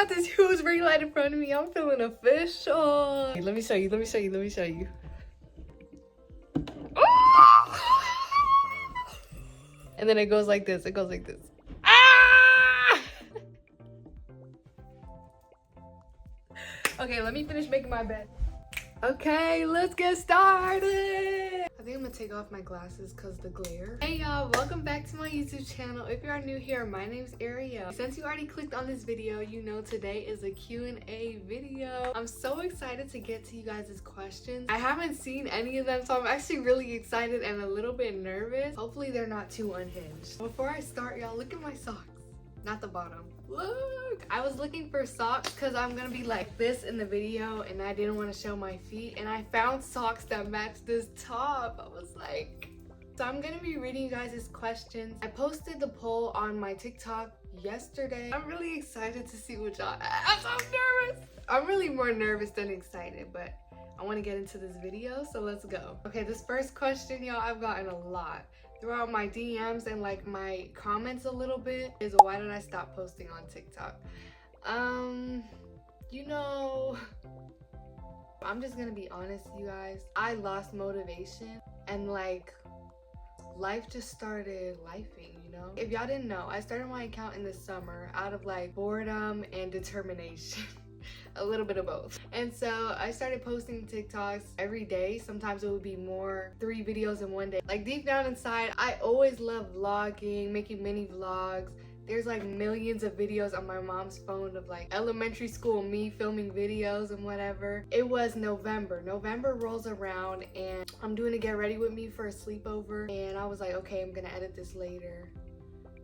got this huge ring light in front of me. I'm feeling official. Hey, let me show you. And then it goes like this. Ah! Okay, let me finish making my bed. Okay, let's get started. I think I'm gonna take off my glasses because the glare. Hey y'all, welcome back to my YouTube channel. If you are new here, my name's Ariel. Since you already clicked on this video, you know today is a Q&A video. I'm so excited to get to you guys' questions. I haven't seen any of them, so I'm actually really excited and a little bit nervous. Hopefully they're not too unhinged. Before I start, y'all, look at my socks. Not the bottom. Look! I was looking for socks because I'm gonna be like this in the video and I didn't want to show my feet, and I found socks that match this top. I was like... So I'm gonna be reading you guys' questions. I posted the poll on my TikTok yesterday. I'm really excited to see what y'all... I'm so nervous! I'm really more nervous than excited, but I want to get into this video, so let's go. Okay, this first question, y'all, I've gotten a lot throughout my DMs and like my comments a little bit, is why did I stop posting on TikTok? You know, I'm just gonna be honest, you guys. I lost motivation and like life just started lifing, you know? If y'all didn't know, I started my account in the summer out of like boredom and determination. A little bit of both. And so I started posting TikToks every day. Sometimes it would be more, 3 videos in one day. Like deep down inside, I always love vlogging, making mini vlogs. There's like millions of videos on my mom's phone of like elementary school me filming videos and whatever. It was November. November rolls around and I'm doing a get ready with me for a sleepover. And I was like, okay, I'm gonna edit this later.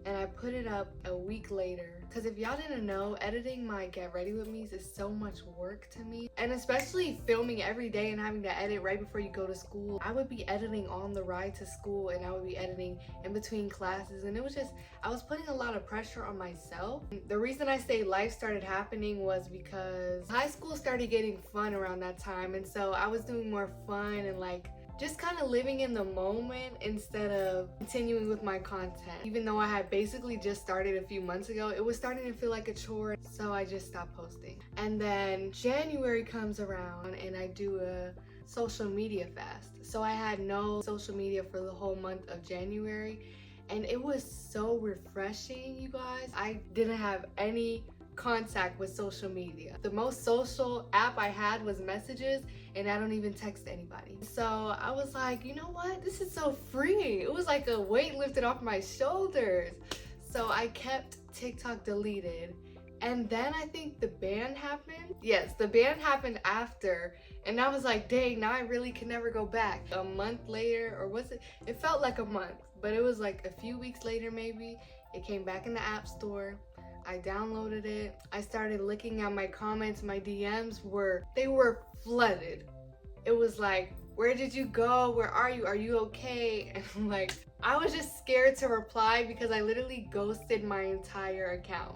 And I put it up a week later. Because if y'all didn't know, editing my Get Ready With Me's is so much work to me. And especially filming every day and having to edit right before you go to school. I would be editing on the ride to school and I would be editing in between classes. And it was just, I was putting a lot of pressure on myself. The reason I say life started happening was because high school started getting fun around that time. And so I was doing more fun and like, just kind of living in the moment instead of continuing with my content. Even though I had basically just started a few months ago, it was starting to feel like a chore, so I just stopped posting. And then January comes around and I do a social media fast. So I had no social media for the whole month of January, and it was so refreshing, you guys. I didn't have any contact with social media. The most social app I had was messages, and I don't even text anybody. So I was like, you know what? This is so freeing. It was like a weight lifted off my shoulders. So I kept TikTok deleted. And then I think the ban happened. Yes, the ban happened after. And I was like, dang, now I really can never go back. A month later, or was it? It felt like a month, but it was like a few weeks later maybe. It came back in the app store. I downloaded it. I started looking at my comments. My DMs were flooded. It was like, where did you go? Where are you? Are you okay? And I'm like, I was just scared to reply because I literally ghosted my entire account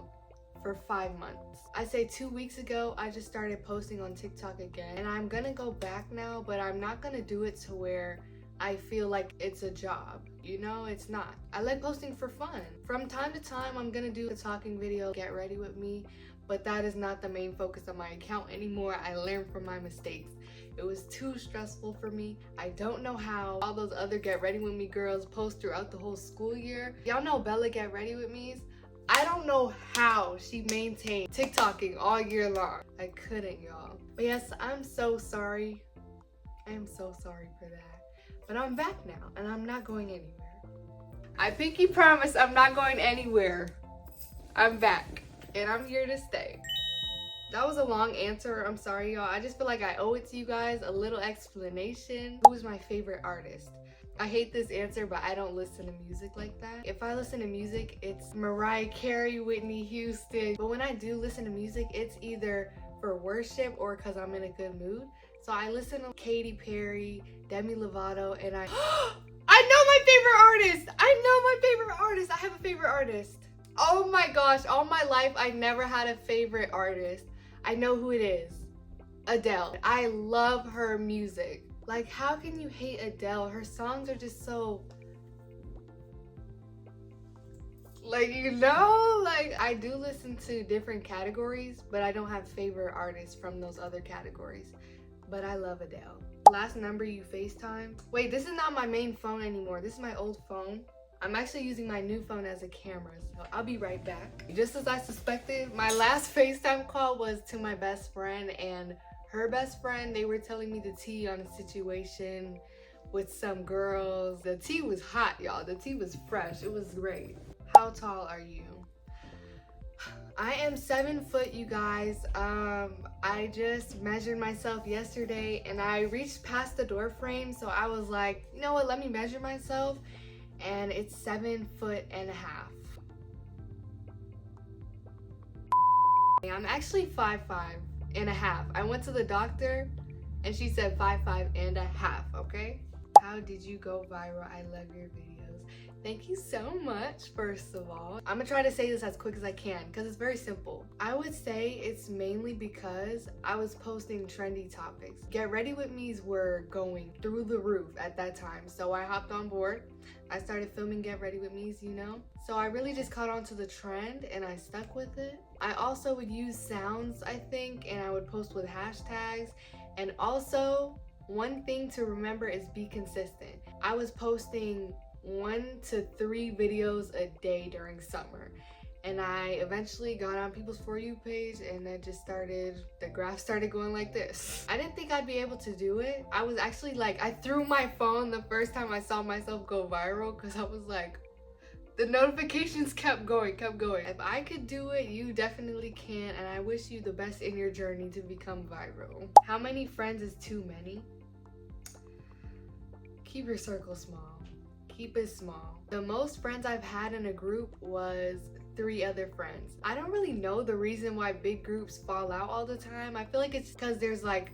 for 5 months. I say 2 weeks ago, I just started posting on TikTok again. And I'm gonna go back now, but I'm not gonna do it to where I feel like it's a job. You know, it's not. I like posting for fun. From time to time, I'm gonna do a talking video, Get Ready With Me, but that is not the main focus of my account anymore. I learned from my mistakes. It was too stressful for me. I don't know how all those other Get Ready With Me girls post throughout the whole school year. Y'all know Bella Get Ready With Me's? I don't know how she maintained TikToking all year long. I couldn't, y'all. But yes, I'm so sorry. I am so sorry for that. But I'm back now, and I'm not going anywhere. I pinky promise I'm not going anywhere. I'm back, and I'm here to stay. That was a long answer. I'm sorry, y'all. I just feel like I owe it to you guys, a little explanation. Who is my favorite artist? I hate this answer, but I don't listen to music like that. If I listen to music, it's Mariah Carey, Whitney Houston. But when I do listen to music, it's either for worship or because I'm in a good mood. So I listen to Katy Perry, Demi Lovato, and I know my favorite artist. I have a favorite artist. Oh my gosh, all my life I never had a favorite artist. I know who it is. Adele. I love her music. Like, how can you hate Adele? Her songs are just so... Like, you know, like I do listen to different categories, but I don't have favorite artists from those other categories. But I love Adele. Last number you FaceTime. Wait, this is not my main phone anymore. This is my old phone. I'm actually using my new phone as a camera, so I'll be right back. Just as I suspected, my last FaceTime call was to my best friend and her best friend. They were telling me the tea on a situation with some girls. The tea was hot, y'all. The tea was fresh. It was great. How tall are you? I am 7 foot, you guys. I just measured myself yesterday and I reached past the door frame, so I was like, you know what, let me measure myself. And it's 7 foot and a half. I'm actually 5'5" and a half. I went to the doctor and she said 5'5" and a half, okay? How did you go viral? I love your videos. Thank you so much, first of all. I'm gonna try to say this as quick as I can because it's very simple. I would say it's mainly because I was posting trendy topics. Get Ready With Me's were going through the roof at that time, so I hopped on board. I started filming Get Ready With Me's, you know? So I really just caught on to the trend and I stuck with it. I also would use sounds, I think, and I would post with hashtags. And also, one thing to remember is be consistent. I was posting 1 to 3 videos a day during summer. And I eventually got on people's For You page and it just started, the graph started going like this. I didn't think I'd be able to do it. I was actually like, I threw my phone the first time I saw myself go viral because I was like, the notifications kept going. If I could do it, you definitely can, and I wish you the best in your journey to become viral. How many friends is too many? Keep your circle small. Keep it small. The most friends I've had in a group was 3 other friends. I don't really know the reason why big groups fall out all the time. I feel like it's because there's like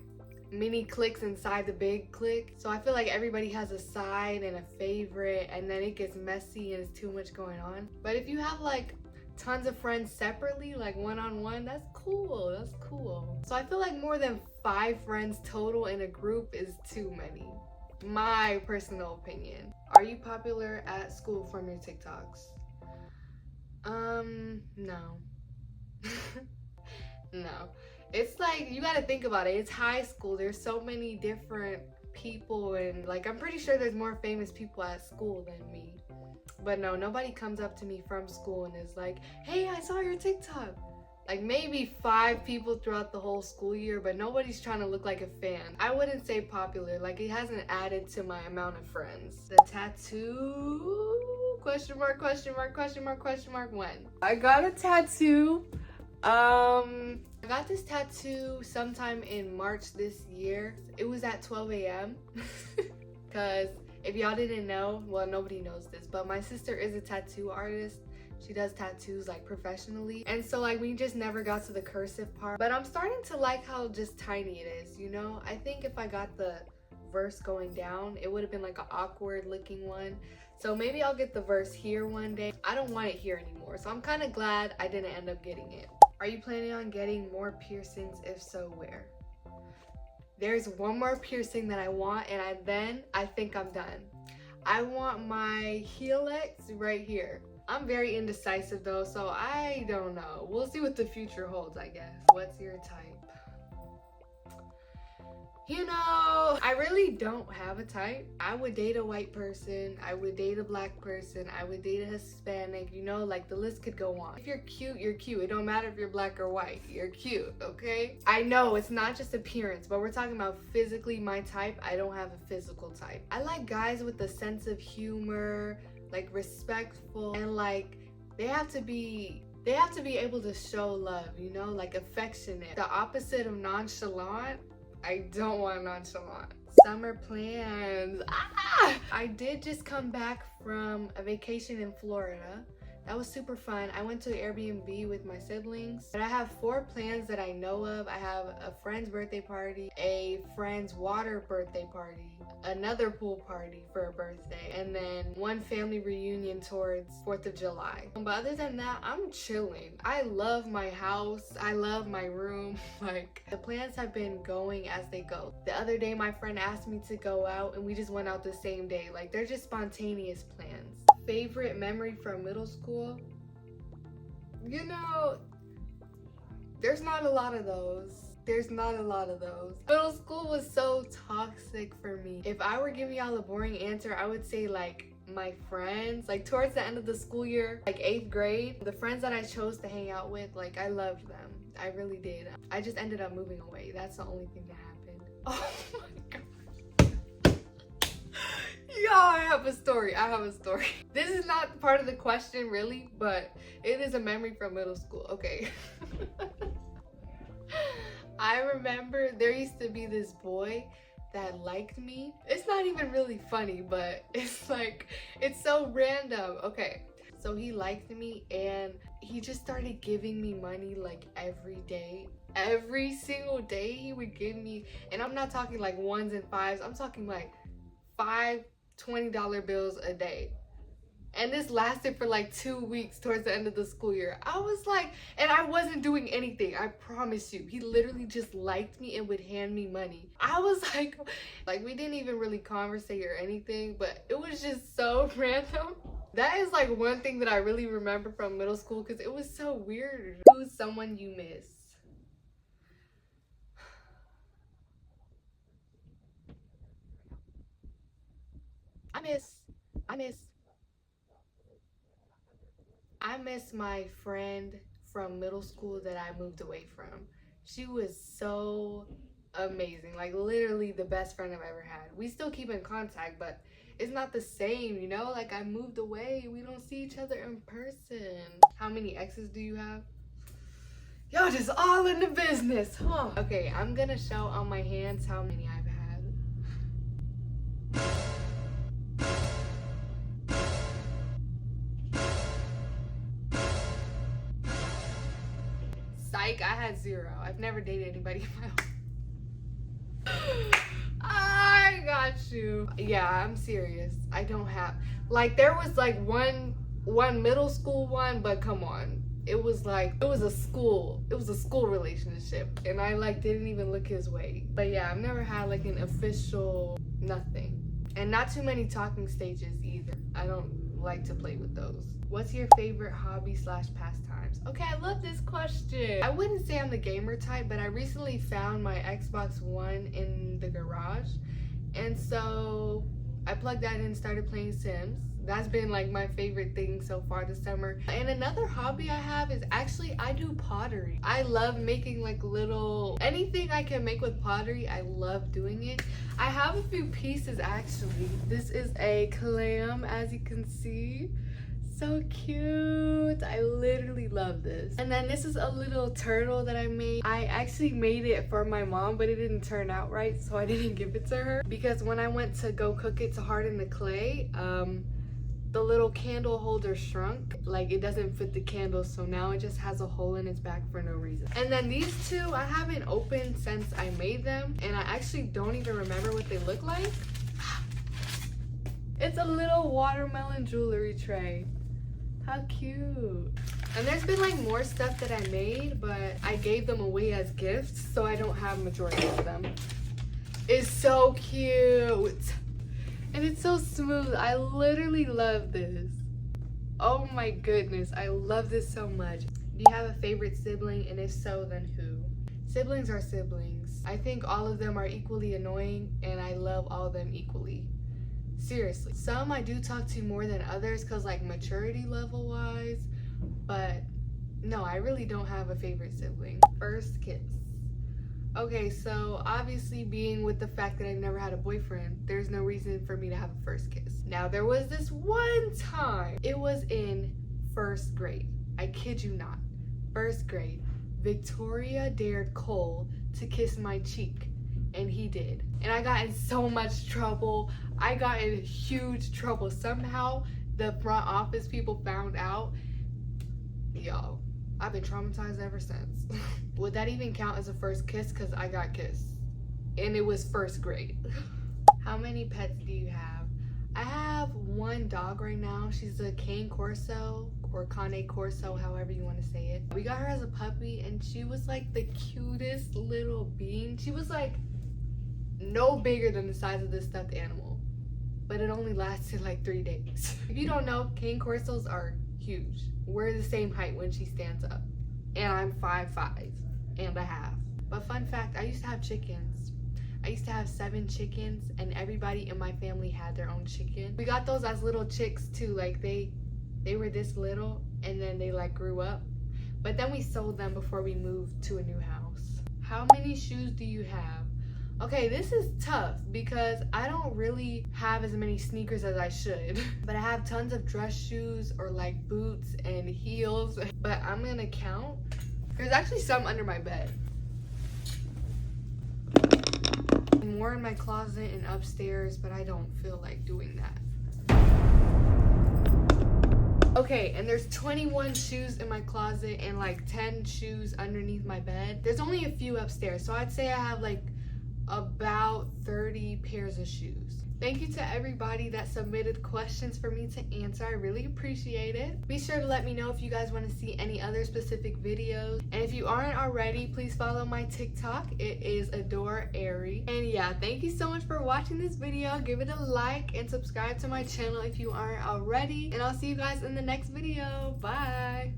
mini cliques inside the big clique. So I feel like everybody has a side and a favorite, and then it gets messy and it's too much going on. But if you have like tons of friends separately, like one-on-one, that's cool. That's cool. So I feel like more than 5 friends total in a group is too many. My personal opinion. Are you popular at school from your TikToks? No. No. It's like, you gotta think about it. It's high school. There's so many different people, and like, I'm pretty sure there's more famous people at school than me. But no, nobody comes up to me from school and is like, hey, I saw your TikTok. Like maybe 5 people throughout the whole school year, but nobody's trying to look like a fan. I wouldn't say popular, like it hasn't added to my amount of friends. The tattoo? Question mark, question mark, question mark, question mark, when? I got a tattoo. I got this tattoo sometime in March this year. It was at 12 a.m. Because if y'all didn't know, well, nobody knows this, but my sister is a tattoo artist. She does tattoos like professionally, and so like we just never got to the cursive part. But I'm starting to like how just tiny it is, you know? I think if I got the verse going down, it would have been like an awkward looking one. So maybe I'll get the verse here one day. I don't want it here anymore, so I'm kind of glad I didn't end up getting it. Are you planning on getting more piercings? If so, where? There's one more piercing that I want, and I think I'm done. I want my helix right here. I'm very indecisive though, so I don't know. We'll see what the future holds, I guess. What's your type? You know, I really don't have a type. I would date a white person, I would date a black person, I would date a Hispanic, you know, like the list could go on. If you're cute, you're cute. It don't matter if you're black or white, you're cute, okay? I know it's not just appearance, but we're talking about physically my type. I don't have a physical type. I like guys with a sense of humor, like respectful, and like they have to be able to show love, you know, like affectionate. The opposite of nonchalant. I don't want nonchalant. Summer plans. I did just come back from a vacation in Florida. That was super fun. I went to Airbnb with my siblings. But I have 4 plans that I know of. I have a friend's birthday party, a friend's water birthday party, another pool party for a birthday, and then one family reunion towards 4th of July. But other than that, I'm chilling. I love my house. I love my room. Like, the plans have been going as they go. The other day, my friend asked me to go out and we just went out the same day. Like, they're just spontaneous plans. Favorite memory from middle school? You know, there's not a lot of those. There's not a lot of those. Middle school was so toxic for me. If I were giving y'all a boring answer, I would say like my friends, like towards the end of the school year, like 8th grade, the friends that I chose to hang out with, like I loved them. I really did. I just ended up moving away. That's the only thing that happened. Oh my god. Yo, I have a story. This is not part of the question really, but it is a memory from middle school. Okay. I remember there used to be this boy that liked me. It's not even really funny, but it's like, it's so random. Okay, so he liked me and he just started giving me money like every day. Every single day he would give me, and I'm not talking like ones and fives, I'm talking like $5 $20 bills a day. And this lasted for like 2 weeks towards the end of the school year. I was like, and I wasn't doing anything, I promise you. He literally just liked me and would hand me money. I was like we didn't even really conversate or anything, but it was just so random. That is like one thing that I really remember from middle school because it was so weird. Who's someone you miss? I miss my friend from middle school that I moved away from. She was so amazing, like literally the best friend I've ever had. We still keep in contact, but it's not the same, you know? Like I moved away, we don't see each other in person. How many exes do you have? Y'all just all in the business, huh? Okay, I'm gonna show on my hands how many I've had. Psych, I had 0. I've never dated anybody in my life. I got you. Yeah, I'm serious. I don't have, like there was like one middle school one, but come on. It was a school relationship and I like didn't even look his way. But yeah, I've never had like an official nothing. And not too many talking stages either. I don't like to play with those. What's your favorite hobby / pastimes? Okay, I love this question. I wouldn't say I'm the gamer type, but I recently found my Xbox One in the garage. And so I plugged that in and started playing Sims. That's been like my favorite thing so far this summer. And another hobby I have is actually I do pottery. I love making like little, anything I can make with pottery, I love doing it. I have a few pieces actually. This is a clam, as you can see. So cute. I literally love this. And then this is a little turtle that I made. I actually made it for my mom, but it didn't turn out right, so I didn't give it to her. Because when I went to go cook it to harden the clay, the little candle holder shrunk. Like it doesn't fit the candle, so now it just has a hole in its back for no reason. And then these two I haven't opened since I made them, and I actually don't even remember what they look like. It's a little watermelon jewelry tray. How cute. And there's been like more stuff that I made, but I gave them away as gifts, so I don't have majority of them. It's so cute. And it's so smooth. I literally love this. Oh my goodness, I love this so much. Do you have a favorite sibling? And if so, then who? Siblings are siblings. I think all of them are equally annoying, and I love all of them equally. Seriously. Some I do talk to more than others because like maturity level wise, but no, I really don't have a favorite sibling. First kiss. Okay, so obviously being with the fact that I've never had a boyfriend, there's no reason for me to have a first kiss. Now there was this one time, it was in 1st grade. I kid you not. 1st grade. Victoria dared Cole to kiss my cheek, and he did. And I got in so much trouble. I got in huge trouble. Somehow the front office people found out. Yo, I've been traumatized ever since. Would that even count as a first kiss? Because I got kissed. And it was 1st grade. How many pets do you have? I have one dog right now. She's a Cane Corso or Cane Corso, however you want to say it. We got her as a puppy and she was like the cutest little being. She was like no bigger than the size of this stuffed animal. But it only lasted like 3 days. If you don't know, Cane Corsos are huge. We're the same height when she stands up. And I'm 5'5.5". But fun fact, I used to have chickens. I used to have 7 chickens, and everybody in my family had their own chicken. We got those as little chicks too. Like they were this little, and then they like grew up. But then we sold them before we moved to a new house. How many shoes do you have? Okay, this is tough because I don't really have as many sneakers as I should. But I have tons of dress shoes or like boots and heels. But I'm gonna count. There's actually some under my bed. More in my closet and upstairs, but I don't feel like doing that. Okay, and there's 21 shoes in my closet and like 10 shoes underneath my bed. There's only a few upstairs, so I'd say I have like about 30 pairs of shoes. Thank you to everybody that submitted questions for me to answer. I really appreciate it. Be sure to let me know if you guys want to see any other specific videos. And if you aren't already, please follow my TikTok. It is Adore Airy. And yeah, thank you so much for watching this video. Give it a like and subscribe to my channel if you aren't already. And I'll see you guys in the next video. Bye.